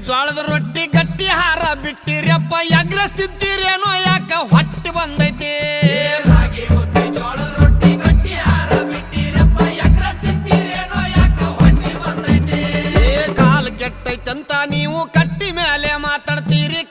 ಜೋಳದ ರೊಟ್ಟಿ ಗಟ್ಟಿ ಹಾರ ಬಿಟ್ಟಿರಪ್ಪ ಎಗ್ರಸ್ತಿದ್ದೀರೇನೋ ಯಾಕ ಹೊಟ್ಟಿ ಬಂದೈತಿ ರಾಗಿ ಮುದ್ದೆ ಜೋಳದ ರೊಟ್ಟಿ ಗಟ್ಟಿ ಹಾರ ಬಿಟ್ಟಿರಪ್ಪ ಎಗ್ರಸ್ತಿದ್ದೀರೇನೋ ಯಾಕ ಹೊಟ್ಟಿ ಬಂದೈತಿ ಕಾಲ್ ಕೆಟ್ಟೈತಂತ ನೀವು ಕಟ್ಟಿ ಮೇಲೆ ಮಾತಾಡ್ತೀರಿ